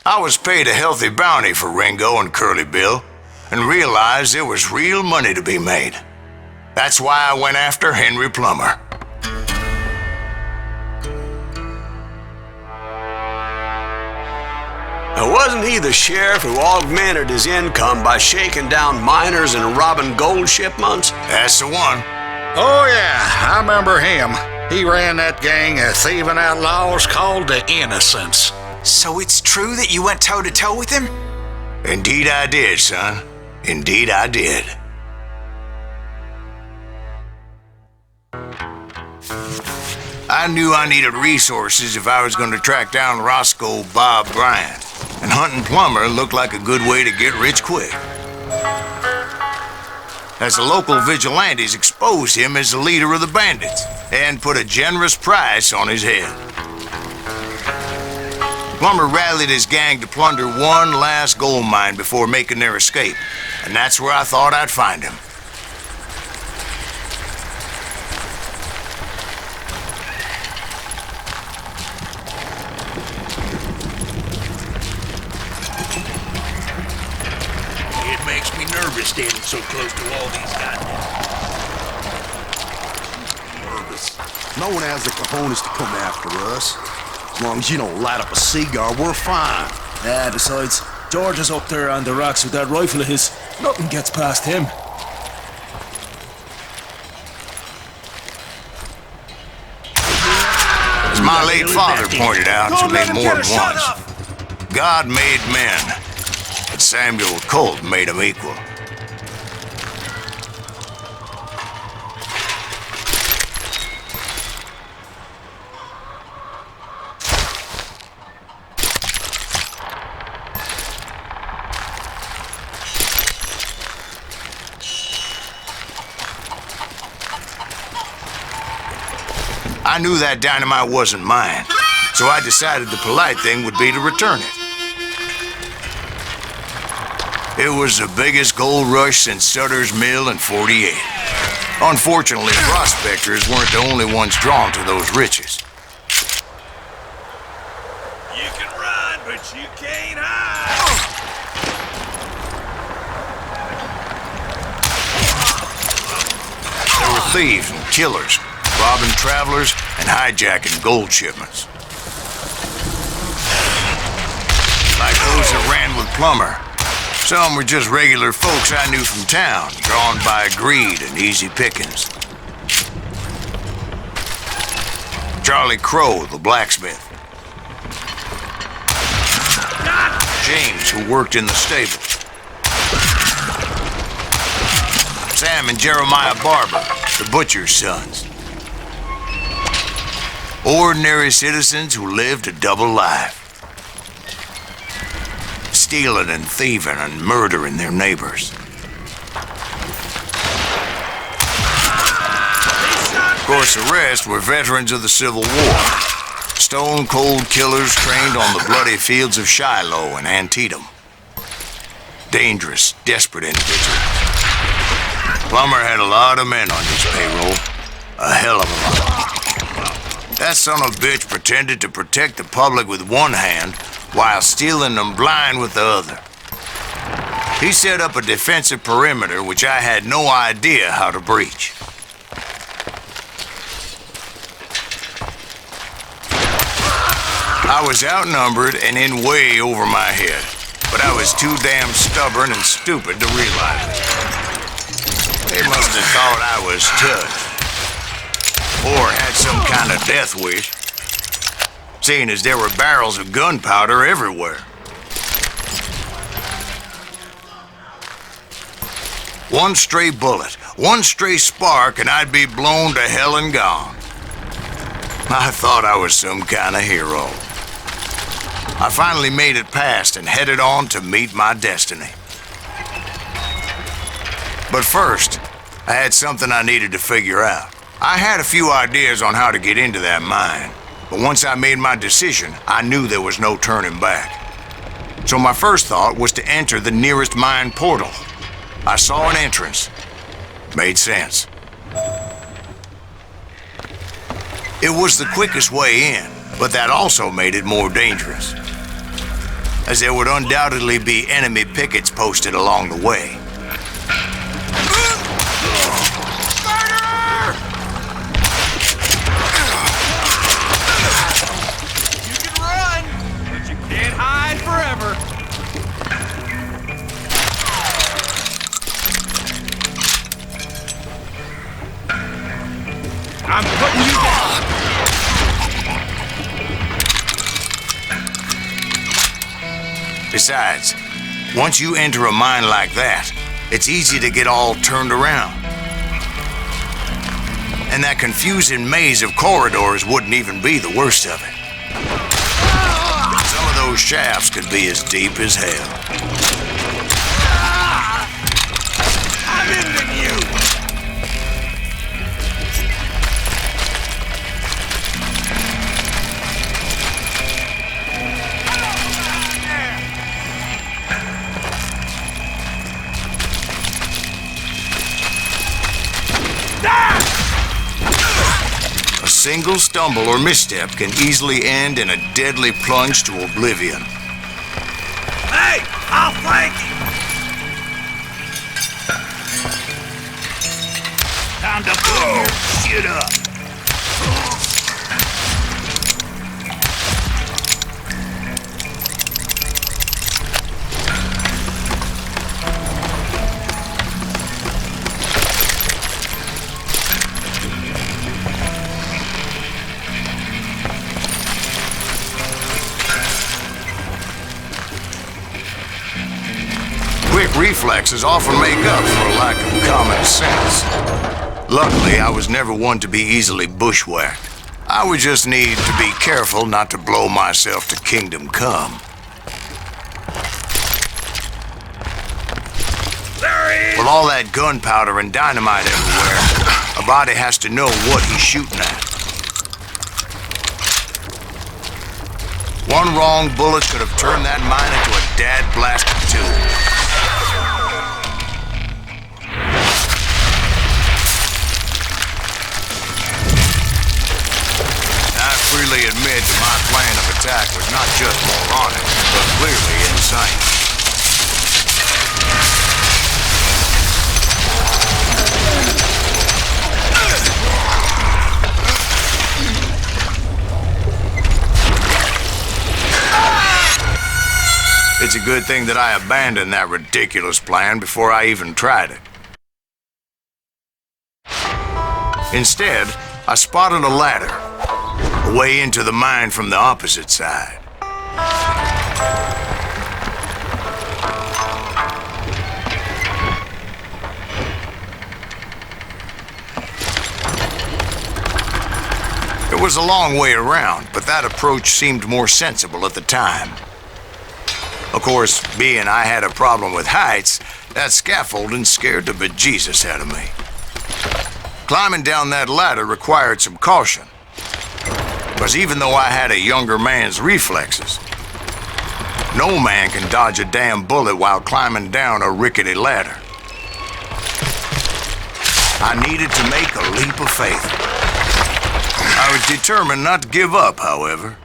I was paid a healthy bounty for Ringo and Curly Bill, and realized there was real money to be made. That's why I went after Henry Plummer. Now, wasn't he the sheriff who augmented his income by shaking down miners and robbing gold shipments? That's the one. Oh yeah, I remember him. He ran that gang of thieving outlaws called the Innocents. So it's true that you went toe-to-toe with him? Indeed I did, son. Indeed I did. I knew I needed resources if I was going to track down Roscoe Bob Bryant, and hunting Plummer looked like a good way to get rich quick. As the local vigilantes exposed him as the leader of the bandits, and put a generous price on his head. Plummer rallied his gang to plunder one last gold mine before making their escape, and that's where I thought I'd find him. It makes me nervous standing so close to all these goddamn... Nervous. No one has the cojones to come after us. As long as you don't light up a cigar, we're fine. Yeah, besides, George is up there on the rocks with that rifle of his. Nothing gets past him. As my late father pointed out to me more than once, God made men, but Samuel Colt made them equal. I knew that dynamite wasn't mine, so I decided the polite thing would be to return it. It was the biggest gold rush since Sutter's Mill in '48. Unfortunately, prospectors weren't the only ones drawn to those riches. You can run, but you can't hide! There were thieves and killers, robbing travelers and hijacking gold shipments. Like those that ran with Plummer. Some were just regular folks I knew from town, drawn by greed and easy pickings. Charlie Crow, the blacksmith. James, who worked in the stable. Sam and Jeremiah Barber, the butcher's sons. Ordinary citizens who lived a double life. Stealing and thieving and murdering their neighbors. Of course, the rest were veterans of the Civil War. Stone-cold killers trained on the bloody fields of Shiloh and Antietam. Dangerous, desperate individuals. Plummer had a lot of men on his payroll. A hell of a lot. That son of a bitch pretended to protect the public with one hand while stealing them blind with the other. He set up a defensive perimeter which I had no idea how to breach. I was outnumbered and in way over my head, but I was too damn stubborn and stupid to realize it. They must have thought I was tough. Or had some kind of death wish, seeing as there were barrels of gunpowder everywhere. One stray bullet, one stray spark, and I'd be blown to hell and gone. I thought I was some kind of hero. I finally made it past and headed on to meet my destiny. But first, I had something I needed to figure out. I had a few ideas on how to get into that mine, but once I made my decision, I knew there was no turning back. So my first thought was to enter the nearest mine portal. I saw an entrance. Made sense. It was the quickest way in, but that also made it more dangerous. as there would undoubtedly be enemy pickets posted along the way. You can run, but you can't hide forever. I'm putting you down. Besides, once you enter a mine like that, it's easy to get all turned around. And that confusing maze of corridors wouldn't even be the worst of it. Some of those shafts could be as deep as hell. I'm into you. A single stumble or misstep can easily end in a deadly plunge to oblivion. Hey, I'll flank you. Time to blow your shit up. Quick reflexes often make up for a lack of common sense. Luckily, I was never one to be easily bushwhacked. I would just need to be careful not to blow myself to kingdom come. With all that gunpowder and dynamite everywhere, a body has to know what he's shooting at. One wrong bullet could have turned that mine into a dad-blasted tomb. I freely admit that my plan of attack was not just moronic, but clearly insane. It's a good thing that I abandoned that ridiculous plan before I even tried it. Instead, I spotted a ladder, a way into the mine from the opposite side. It was a long way around, but that approach seemed more sensible at the time. Of course, being I had a problem with heights, that scaffolding scared the bejesus out of me. Climbing down that ladder required some caution, because even though I had a younger man's reflexes, no man can dodge a damn bullet while climbing down a rickety ladder. I needed to make a leap of faith. I was determined not to give up, however.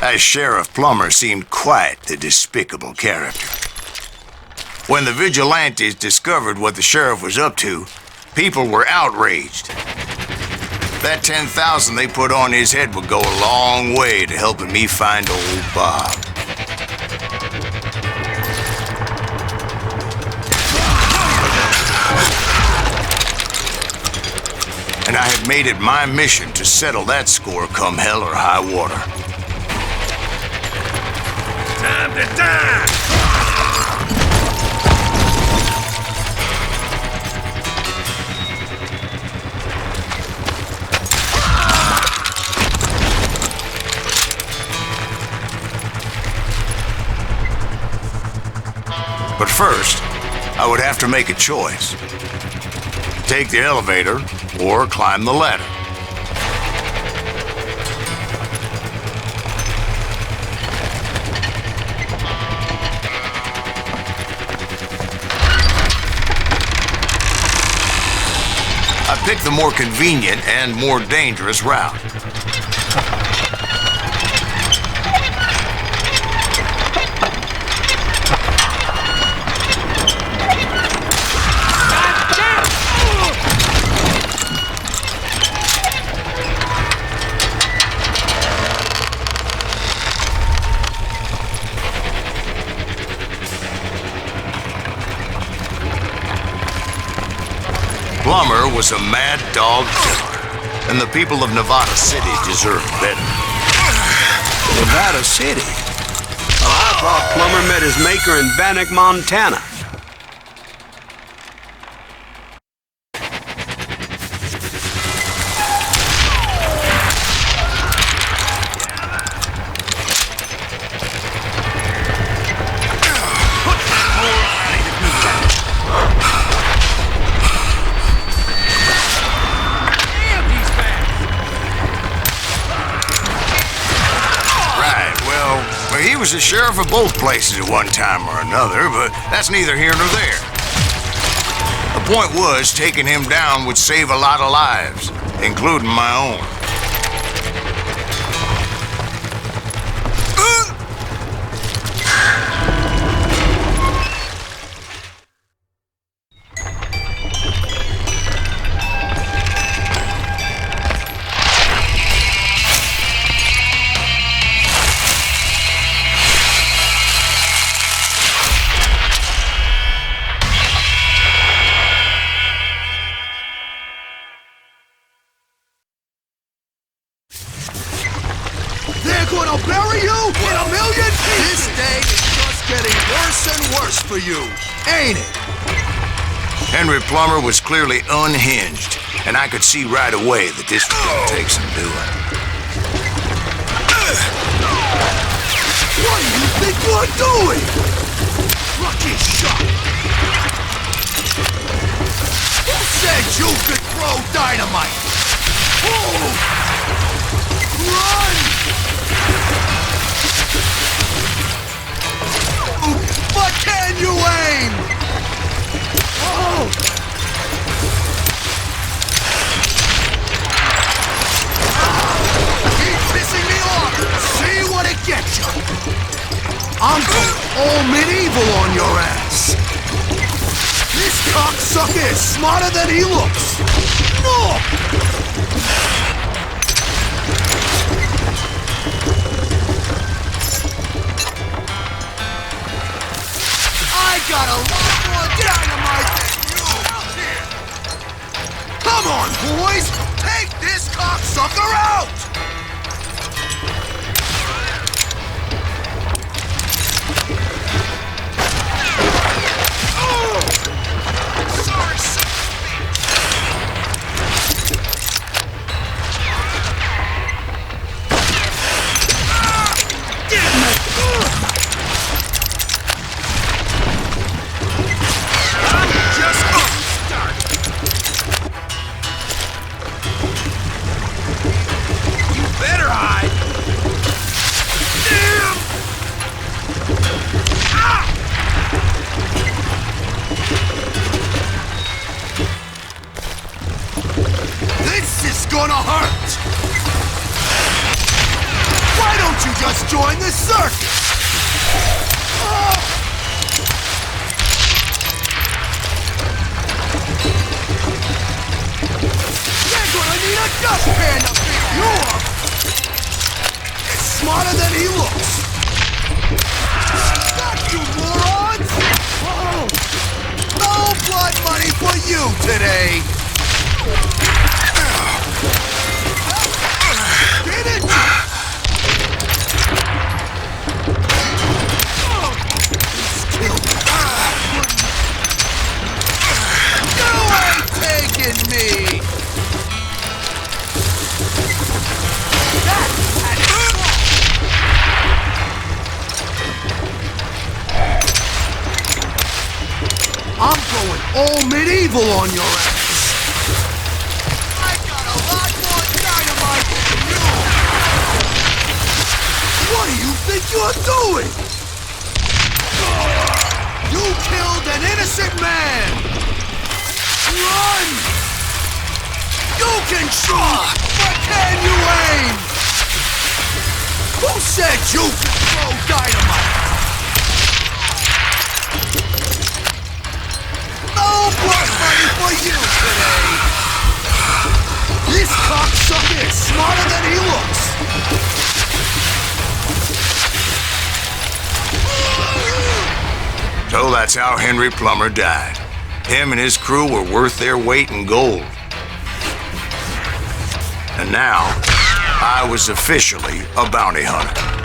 That Sheriff Plummer seemed quite the despicable character. When the vigilantes discovered what the sheriff was up to, people were outraged. That 10,000 they put on his head would go a long way to helping me find old Bob. And I had made it my mission to settle that score come hell or high water. Time to die! But first, I would have to make a choice. Take the elevator or climb the ladder. I picked the more convenient and more dangerous route. was a mad dog killer, and the people of Nevada City deserved better. Nevada City? Well, I thought Plummer met his maker in Bannock, Montana. He was the sheriff of both places at one time or another, but that's neither here nor there. The point was, taking him down would save a lot of lives, including my own. They're gonna bury you in a million pieces! This day is just getting worse and worse for you, ain't it? Henry Plummer was clearly unhinged, and I could see right away that this was gonna take some doing. What do you think you're doing? Lucky shot! Who said you could throw dynamite? Oh! Run! But can you aim? Oh! Keep pissing me off! See what it gets you! I'm going all medieval on your ass! This cocksucker is smarter than he looks! No! I got a lot more dynamite than you out here! Come on, boys! Take this cocksucker out! Sorry, son gonna hurt! Why don't you just join the circus? Oh. You're gonna need a dustpan to pick you up! It's smarter than he looks! Got you, morons! Oh. No blood money for you today! Get it! You ain't taking me! I'm going all medieval on your ass! What do you think you're doing? You killed an innocent man! Run! You can shoot, but can you aim? Who said you could throw dynamite? No blood money for you today! This cocksucker is smarter than he looks! So that's how Henry Plummer died. Him and his crew were worth their weight in gold. And now, I was officially a bounty hunter.